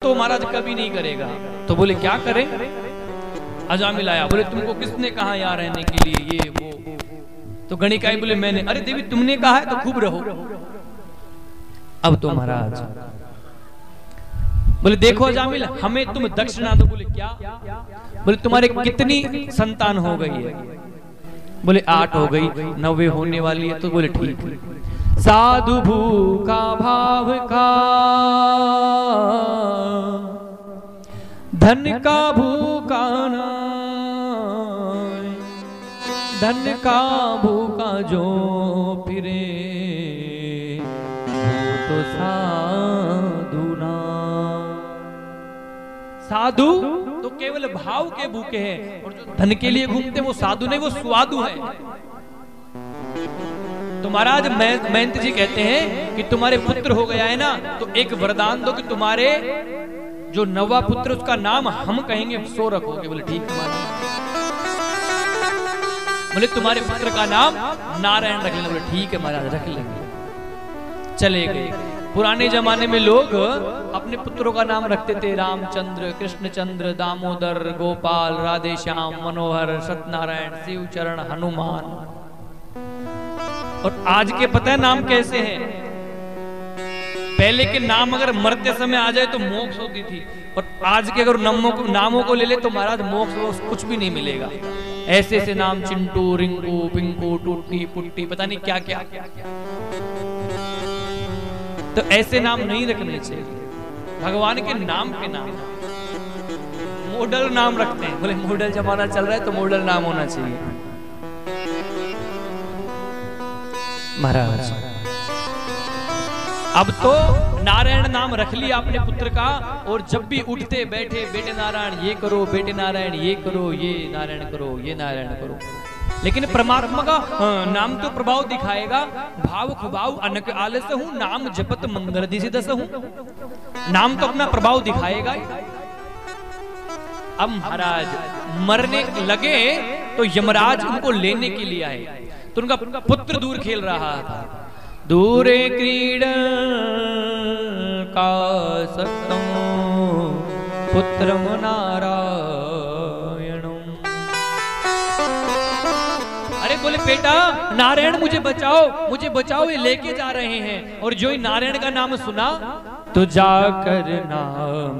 तो महाराज कभी नहीं करेगा। तो बोले क्या करें? अजामिल आया, बोले तुमको किसने कहा यहाँ रहने के लिए, ये वो। तो गणिकाई बोले मैंने। अरे देवी तुमने कहा है तो खूब रहो। अब तो महाराज बोले देखो अजामिल, हमें तुम दक्षिणा दो। बोले क्या? बोले तुम्हारे कितनी संतान हो गई है? बोले 8 हो गई, 9 होने वाली है। तो बोले ठीक है। साधु भूखा भाव का, धन का भूखा ना, धन का भूखा जो फिरे वो तो साधु ना। साधु तो केवल भाव के भूखे हैं, और जो धन के लिए घूमते वो साधु नहीं, वो स्वादु है। तो महाराज महंत जी कहते हैं कि तुम्हारे पुत्र हो गया है ना, तो एक वरदान दो कि तुम्हारे जो नवा पुत्र उसका नाम हम कहेंगे सो रखोगे। बोले ठीक है। बोले तुम्हारे पुत्र का नाम नारायण रख लेंगे। बोले ठीक है महाराज रख लेंगे। चले गए। पुराने जमाने में लोग अपने पुत्रों का नाम रखते थे, रामचंद्र, कृष्णचंद्र, दामोदर, गोपाल, राधे श्याम, मनोहर, सत्यनारायण, शिव चरण, हनुमान। और आज के पता है नाम कैसे हैं? पहले के नाम अगर मरते समय आ जाए तो मोक्ष होती थी, और आज के अगर नामों को ले ले तो महाराज मोक्ष कुछ भी नहीं मिलेगा। ऐसे ऐसे नाम, चिंटू, रिंकू, पिंकू, टूटी, पुट्टी, पता नहीं क्या क्या। तो ऐसे नाम नहीं रखने चाहिए। भगवान के नाम पे नाम, मॉडल नाम रखते हैं। बोले मॉडल जमाना चल रहा है तो मॉडल नाम होना चाहिए। महाराज अब तो नारायण नाम रख लिया अपने पुत्र का, और जब भी उठते बैठे बेटे नारायण ये करो, बेटे नारायण ये करो, ये नारायण करो, ये नारायण करो। लेकिन परमात्मा का नाम तो प्रभाव दिखाएगा। भाव खुभाव अनक आलस हूं, नाम जपत मंगर दिशि दस हूं। नाम तो अपना प्रभाव दिखाएगा। अब महाराज मरने लगे तो यमराज उनको लेने के लिए आए। तो उनका पुत्र दूर खेल रहा था। दूरे क्रीड का सत्तम पुत्र नारायण। अरे बोले बेटा नारायण मुझे बचाओ, मुझे बचाओ, ये लेके जा रहे हैं। और जो ही नारायण का नाम सुना तो जाकर नाम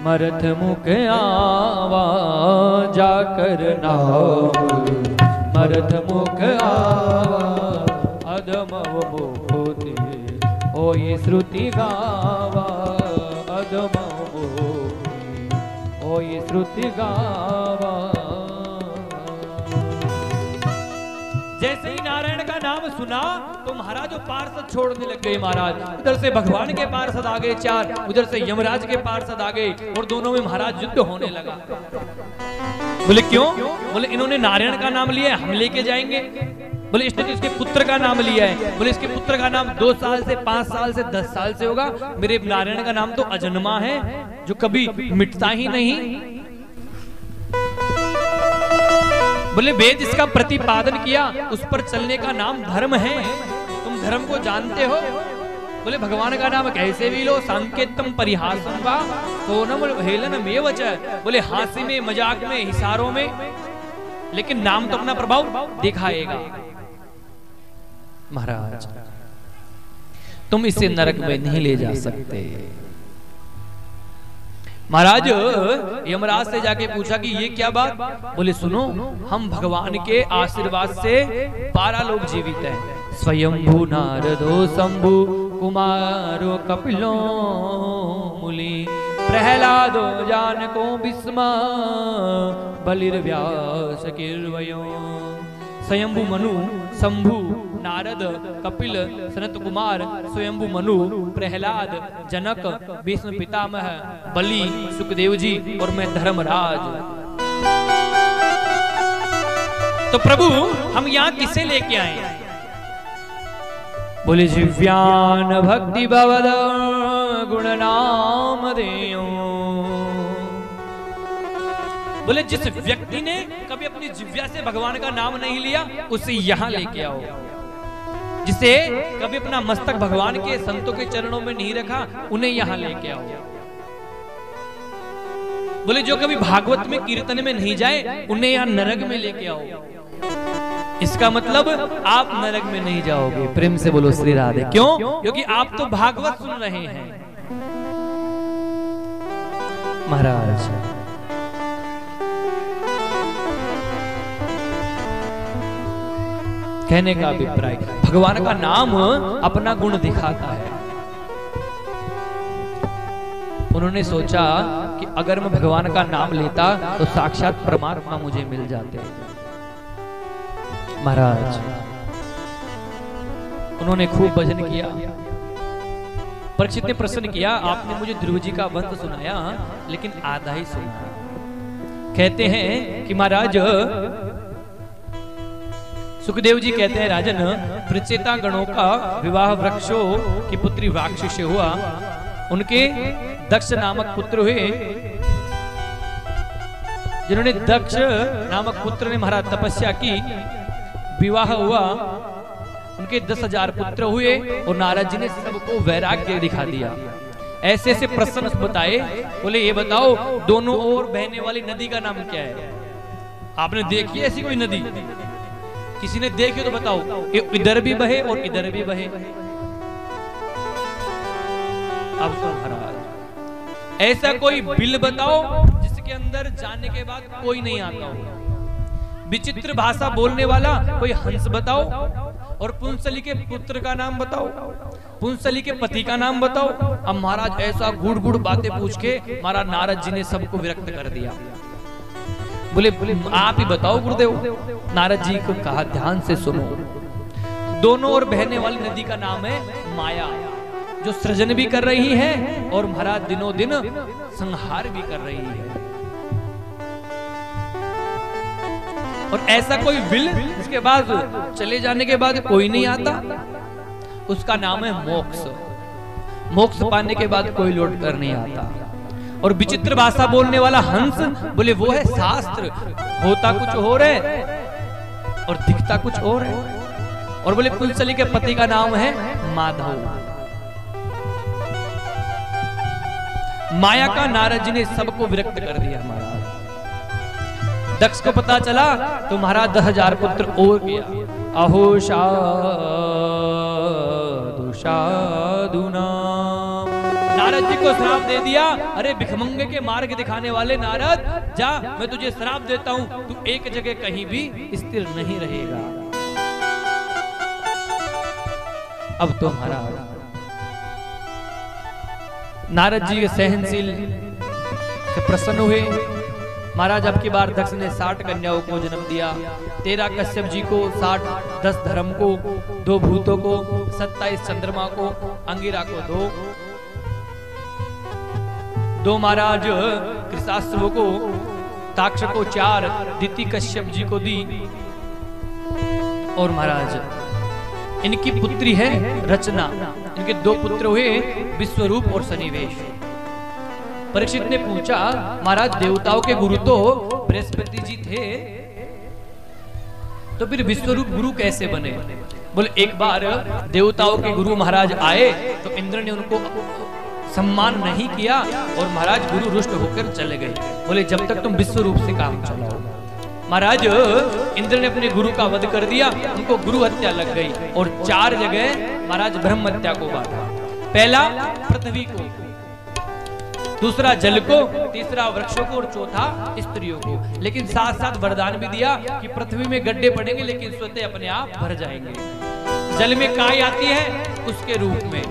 मरथ मुख आवा, जाकर नाम मरथ मुख आवा। अधम मोहि होई श्रुति गावा, अधम मोहि होई श्रुति गावा। जैसे ही नारायण का नाम सुना तो महाराज जो पार्षद छोड़ने लग गए। महाराज उधर से भगवान के पार्षद आ गए 4, उधर से यमराज के पार्षद आ गए, और दोनों में महाराज युद्ध होने लगा। बोले क्यों? बोले इन्होंने नारायण का नाम लिया है, हम लेके जाएंगे। बोले इसने तो इसके पुत्र का नाम लिया है। बोले इसके पुत्र का नाम 2 साल से 5 साल से 10 साल से होगा। मेरे नारायण का नाम तो अजन्मा है, जो कभी मिटता ही नहीं। बोले वेद इसका प्रतिपादन किया, उस पर चलने का नाम धर्म है। तुम धर्म को जानते हो? बोले भगवान का नाम कैसे भी लो, संकेतम परिहासम वा सोनम हेलन में वच। बोले हास्य में, मजाक में, हिसारों में, लेकिन नाम तो अपना प्रभाव दिखाएगा। महाराज तुम इसे नरक में नहीं ले जा सकते। महाराज यमराज से जाके पूछा कि ये क्या बात? बोले सुनो, हम भगवान के आशीर्वाद से 12 लोग जीवित हैं। स्वयंभू नारदो शंभु कुमारो कपिलो मुनि प्रहलादो जानको भीष्म बलिर्व्यास कीर्वयो। स्वयंभू मनु, शंभु, नारद, कपिल, सनत कुमार, स्वयंभू मनु, प्रहलाद, जनक, भीष्म पितामह, बलि, सुखदेव जी और मैं धर्मराज। तो प्रभु हम यहाँ किसे लेके आए? बोले जिव्यान भक्ति भवद गुण नाम देयो। बोले जिस व्यक्ति ने कभी अपनी जिव्या से भगवान का नाम नहीं लिया उसे यहाँ लेके आओ। जिसे कभी अपना मस्तक भगवान के संतों के चरणों में नहीं रखा उन्हें यहाँ लेके आओ। बोले जो कभी भागवत में कीर्तन में नहीं जाए उन्हें यहाँ नरक में लेके आओ। इसका मतलब आप नरक में नहीं जाओगे। प्रेम से बोलो श्री राधे। क्यों? क्योंकि आप तो भागवत सुन रहे हैं महाराज। कहने का अभिप्राय, भगवान का नाम अपना गुण दिखाता है। उन्होंने सोचा कि अगर मैं भगवान का नाम लेता तो साक्षात परमात्मा मुझे मिल जाते। महाराज उन्होंने खूब भजन किया। परीक्षित ने प्रश्न किया, आपने मुझे ध्रुव जी का वंश सुनाया लेकिन आधा ही सुना। कहते हैं कि महाराज सुखदेव जी कहते हैं, राजन प्रचेता गणों का विवाह वृक्षों की पुत्री वाक्षी से हुआ। उनके दक्ष नामक पुत्र हुए, जिन्होंने दक्ष नामक पुत्र ने महाराज तपस्या की, विवाह हुआ, उनके 10,000 पुत्र हुए और नारद जी ने सबको वैराग्य दिखा दिया। ऐसे ऐसे प्रश्न बताए। बोले ये बताओ दोनों ओर बहने वाली नदी का नाम क्या है? आपने देखी ऐसी कोई नदी? किसी ने देखी तो बताओ, इधर भी बहे और इधर भी बहे। अब तो महाराज ऐसा कोई बिल बताओ जिसके अंदर जाने के बाद कोई नहीं आता हो। विचित्र भाषा बोलने वाला कोई हंस बताओ, और पुंसली के पुत्र का नाम बताओ, पुंसली के पति का नाम बताओ। अब महाराज ऐसा गुड़ गुड़ बातें पूछ के महाराज नारद जी ने सबको विरक्त कर दिया। बोले आप ही बताओ गुरुदेव। नारद जी को कहा ध्यान से सुनो। दोनों ओर बहने वाली नदी का नाम है माया, जो सृजन भी कर रही है और महाराज दिनों दिन संहार भी कर रही है। और ऐसा कोई विल जिसके बाद चले जाने के बाद कोई नहीं आता, उसका नाम है मोक्ष। मोक्ष पाने के बाद कोई लौट कर नहीं आता। और विचित्र भाषा बोलने वाला हंस, बोले वो है शास्त्र, होता कुछ और है और दिखता कुछ और है। और बोले पुंसली के पति का नाम है माधव। माया का नारद जी ने सबको विरक्त कर दिया। महाराज दक्ष को पता चला तो महाराज 10,000 पुत्र और किया। अहो साधु साधुना, नारद जी को श्राप दे दिया। अरे भिखमंगे के मार्ग दिखाने वाले नारद, जा मैं तुझे श्राप देता हूं, तू एक जगह कहीं भी स्थिर नहीं रहेगा। अब तो महाराज नारद जी के सहनशील से प्रसन्न हुए। महाराज अब की बार दक्ष ने 60 कन्याओं को जन्म दिया। 13 कश्यप जी को, 60 10 धर्म को, 2 भूतों को, 27 चंद्रमा को, अंगिरा को 2 महाराज कृषाश्व को, ताक्ष को 4, दिति कश्यप जी को दी। और महाराज इनकी पुत्री है रचना। इनके 2 पुत्र हुए, विश्वरूप और सन्निवेश। परीक्षित ने पूछा, महाराज देवताओं के गुरु तो बृहस्पति जी थे, तो फिर विश्वरूप गुरु कैसे बने? बोले एक बार देवताओं के गुरु महाराज आए तो इंद्र ने उनको सम्मान नहीं किया और महाराज गुरु रुष्ट होकर चले गए। बोले जब तक तुम विश्वरूप से काम चलाओ। महाराज इंद्र ने अपने गुरु का वध कर दिया, उनको गुरु हत्या लग गई और 4 जगह महाराज ब्रह्म हत्या को बांटा। पहला पृथ्वी को, दूसरा जल को, तीसरा वृक्षों को और चौथा स्त्रियों को। लेकिन साथ साथ वरदान भी दिया कि पृथ्वी में गड्ढे पड़ेंगे लेकिन स्वतः अपने आप भर जाएंगे। जल में काई आती है उसके रूप में,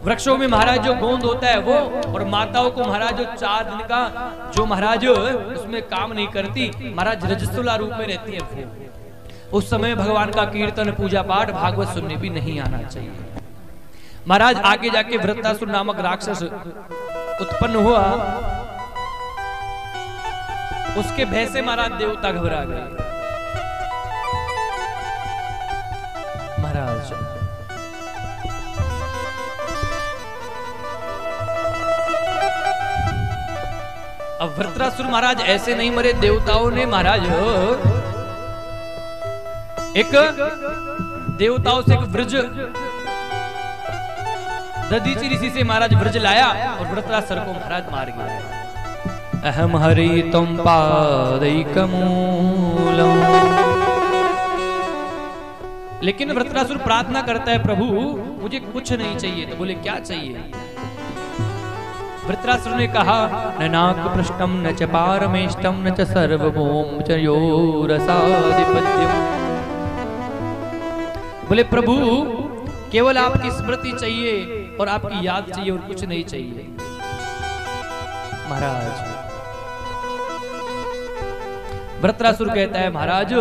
वृक्षों में महाराज जो गोंद होता है वो, और माताओं को महाराज जो 4 दिन का जो महाराज उसमें काम नहीं करती, महाराज रजस्वला रूप में रहती है वो। उस समय भगवान का कीर्तन, पूजा पाठ, भागवत सुनने भी नहीं आना चाहिए। महाराज आगे जाके वृत्रासुर नामक राक्षस उत्पन्न हुआ, उसके भय से महाराज देवता घबरा गए। महाराज अब वृत्रासुर महाराज ऐसे नहीं मरे, देवताओं ने महाराज एक देवताओं से एक व्रज दधीचि ऋषि से महाराज व्रज लाया और वृत्रासुर को महाराज मार गया। अहम हरि तुम पादैकमूलम। लेकिन वृत्रासुर प्रार्थना करता है, प्रभु मुझे कुछ नहीं चाहिए। तो बोले क्या चाहिए? वृत्रासुर ने कहा, न नाक पृष्ठम न च पारमेष्टम न च सर्वभौम च योरसाधिपत्यम। बोले प्रभु केवल आपकी स्मृति चाहिए और आपकी याद चाहिए और कुछ नहीं चाहिए। महाराज वृत्रासुर कहता है, महाराज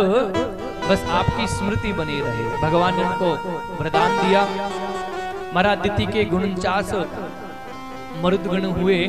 बस आपकी स्मृति बनी रहे। भगवान ने उनको वरदान दिया। महाराज दिति के 49 मरुदगण हुए।